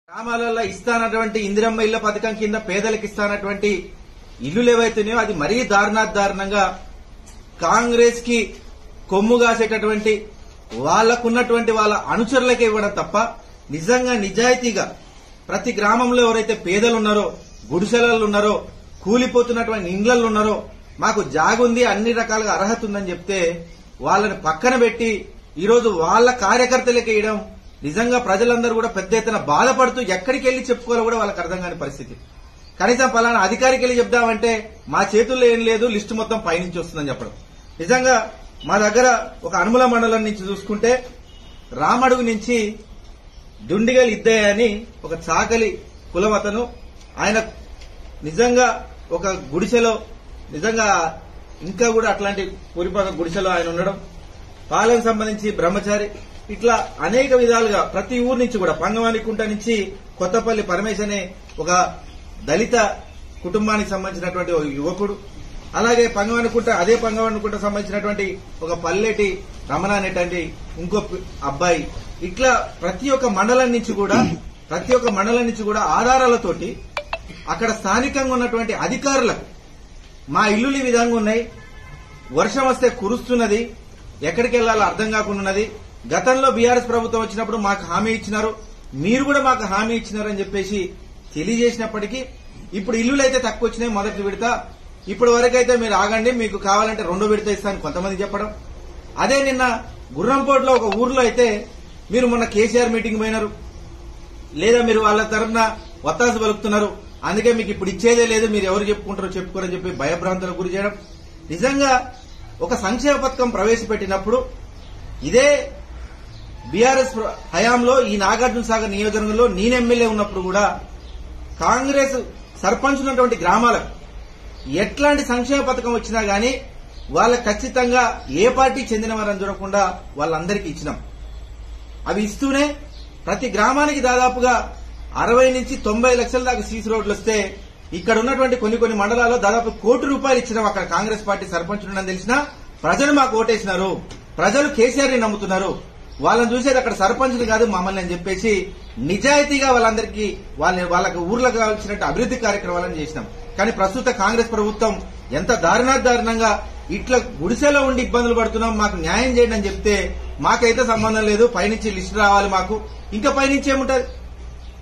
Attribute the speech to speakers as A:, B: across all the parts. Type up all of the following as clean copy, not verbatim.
A: గ్రామాలలో ఇస్తానటువంటి ఇందిరమ్మ ఇళ్ల పథకం కింద పేదలకు ఇస్తానటువంటి ఇల్లులు ఏవైతున్నాయో అది మరీ దారుణంగా కాంగ్రెస్ కి కొమ్ము కాసేటటువంటి వాళ్లకున్నటువంటి వాళ్ళ అనుచరులకే ఇవ్వడం తప్ప నిజంగా నిజాయితీగా ప్రతి గ్రామంలో ఎవరైతే పేదలున్నారో గుడిసెలలో ఉన్నారో కూలిపోతున్నటువంటి ఇండ్లలో ఉన్నారో మాకు జాగుంది అన్ని రకాలుగా అర్హత ఉందని చెప్తే వాళ్ళని పక్కన పెట్టి ఈరోజు వాళ్ళ కార్యకర్తలకే ఇవ్వడం నిజంగా ప్రజలందరూ కూడా పెద్ద ఎత్తున బాధపడుతూ ఎక్కడికి వెళ్లి చెప్పుకోవాలో కూడా వాళ్ళకి అర్థం కాని పరిస్థితి. కనీసం పలానా అధికారికి వెళ్లి చెప్దామంటే మా చేతుల్లో ఏం లేదు, లిస్టు మొత్తం పైనుంచి వస్తుందని చెప్పడం. నిజంగా మా దగ్గర ఒక అనుముల మండలం నుంచి చూసుకుంటే రామడుగు నుంచి దుండిగల్ ఇద్దయ్య అని ఒక చాకలి కులమతను ఆయన నిజంగా ఒక గుడిసెలో నిజంగా ఇంకా కూడా అట్లాంటి పూరిపాక గుడిసెలో ఆయన ఉండడం, పాలనకు సంబంధించి బ్రహ్మచారి, ఇట్లా అనేక విధాలుగా ప్రతి ఊరు నుంచి కూడా పంగవానికుంట నుంచి కొత్తపల్లి పరమేశ్ అనే ఒక దళిత కుటుంబానికి సంబంధించినటువంటి ఒక యువకుడు, అలాగే అదే పంగవానికుంట సంబంధించినటువంటి ఒక పల్లెటి రమణ అనేటువంటి ఇంకో అబ్బాయి, ఇట్లా ప్రతి ఒక్క మండలం నుంచి కూడా ఆధారాలతోటి అక్కడ స్థానికంగా ఉన్నటువంటి అధికారులకు మా ఇల్లులు ఈ విధంగా ఉన్నాయి, వర్షం వస్తే కురుస్తున్నది, ఎక్కడికి వెళ్లాలో అర్థం కాకుండా, గతంలో బీఆర్ఎస్ ప్రభుత్వం వచ్చినప్పుడు మాకు హామీ ఇచ్చినారు, మీరు కూడా మాకు హామీ ఇచ్చినారని చెప్పేసి తెలియజేసినప్పటికీ ఇప్పుడు ఇల్లులు అయితే తక్కువ వచ్చినాయి, మొదటి విడత, ఇప్పటి వరకైతే మీరు ఆగండి, మీకు కావాలంటే రెండో విడత ఇస్తాను కొంతమంది చెప్పడం. అదే నిన్న గుర్రంపోట్లో ఒక ఊర్లో అయితే మీరు మొన్న కేసీఆర్ మీటింగ్ పోయినారు, లేదా మీరు వాళ్ళ తరఫున ఒత్తాసు పలుకుతున్నారు, అందుకే మీకు ఇప్పుడు ఇచ్చేదే లేదు, మీరు ఎవరు చెప్పుకుంటారో చెప్పుకోరని చెప్పి భయభ్రాంతులకు గురి చేయడం. నిజంగా ఒక సంక్షేమ పథకం ప్రవేశపెట్టినప్పుడు ఇదే బీఆర్ఎస్ హయాంలో ఈ నాగార్జున సాగర్ నియోజకవర్గంలో నేను ఎమ్మెల్యే ఉన్నప్పుడు కూడా కాంగ్రెస్ సర్పంచ్ ఉన్నటువంటి గ్రామాలకు ఎట్లాంటి సంక్షేమ పథకం వచ్చినా గానీ వాళ్ళకి ఖచ్చితంగా ఏ పార్టీ చెందినవారని చూడకుండా వాళ్ళందరికీ ఇచ్చినాం. అవి ఇస్తూనే ప్రతి గ్రామానికి దాదాపుగా 60 నుంచి 90 లక్షల దాకా సీసీ రోడ్లు వస్తే ఇక్కడ ఉన్నటువంటి కొన్ని మండలాల్లో దాదాపు ₹1 కోటి ఇచ్చినాం. అక్కడ కాంగ్రెస్ పార్టీ సర్పంచ్ ఉండని తెలిసినా ప్రజలు మాకు ఓటేసినారు, ప్రజలు కేసీఆర్ ని నమ్ముతున్నారు, వాళ్ళని చూసేది అక్కడ సర్పంచ్ని కాదు మమ్మల్ని అని చెప్పేసి నిజాయితీగా వాళ్ళందరికీ వాళ్ళకి ఊర్లకు కావాల్సినట్టు అభివృద్ది కార్యక్రమాలను చేసినాం. కానీ ప్రస్తుత కాంగ్రెస్ ప్రభుత్వం ఎంత దారుణంగా ఇట్లా గుడిసెలో ఉండి ఇబ్బందులు పడుతున్నాం, మాకు న్యాయం చేయండి అని చెప్తే మాకైతే సంబంధం లేదు, పైనుంచి లిస్టు రావాలి మాకు, ఇంకా పైనుంచి ఏముంటది.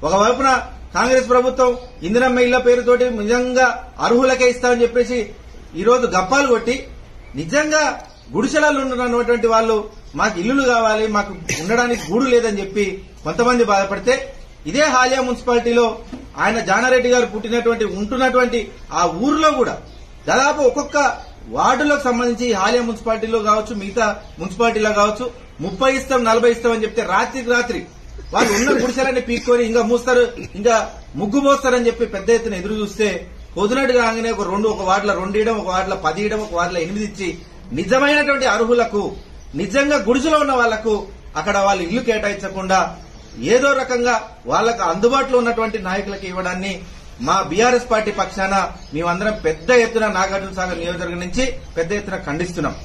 A: ఒకవైపున కాంగ్రెస్ ప్రభుత్వం ఇందిరమ్మ ఇళ్ల పేరుతోటి నిజంగా అర్హులకే ఇస్తామని చెప్పేసి ఈరోజు గప్పాలు కొట్టి నిజంగా గుడిసెలలో ఉన్నటువంటి వాళ్ళు మాకు ఇల్లులు కావాలి, మాకు ఉండడానికి గూడు లేదని చెప్పి కొంతమంది బాధపడితే, ఇదే హాలియా మున్సిపాలిటీలో ఆయన జానారెడ్డి గారు ఉంటున్నటువంటి ఆ ఊర్లో కూడా దాదాపు ఒక్కొక్క వార్డులకు సంబంధించి హాలియా మున్సిపాలిటీలో కావచ్చు, మిగతా మున్సిపాలిటీలో కావచ్చు 30 ఇస్తాం 40 ఇస్తాం అని చెప్తే రాత్రికి రాత్రి వాళ్ళు ఉన్న గుడిసెలన్నీ పీక్కొని ఇంకా మూస్తారు, ఇంకా ముగ్గు మోస్తారని చెప్పి పెద్ద ఎత్తున ఎదురు చూస్తే పొద్దునట్టు కాగానే ఒక వార్డులో 2 ఇవ్వడం, ఒక వార్డులో 10 ఇవ్వడం, ఒక వార్డులో 8 ఇచ్చి నిజమైనటువంటి అర్హులకు నిజంగా గుడిసెలో ఉన్న వాళ్లకు అక్కడ వాళ్ళు ఇల్లు కేటాయించకుండా ఏదో రకంగా వాళ్లకు అందుబాటులో ఉన్నటువంటి నాయకులకు ఇవ్వడాన్ని మా బీఆర్ఎస్ పార్టీ పక్షాన మేమందరం పెద్ద ఎత్తున నాగార్జున సాగర్ నియోజకవర్గం నుంచి పెద్ద ఎత్తున ఖండిస్తున్నాం.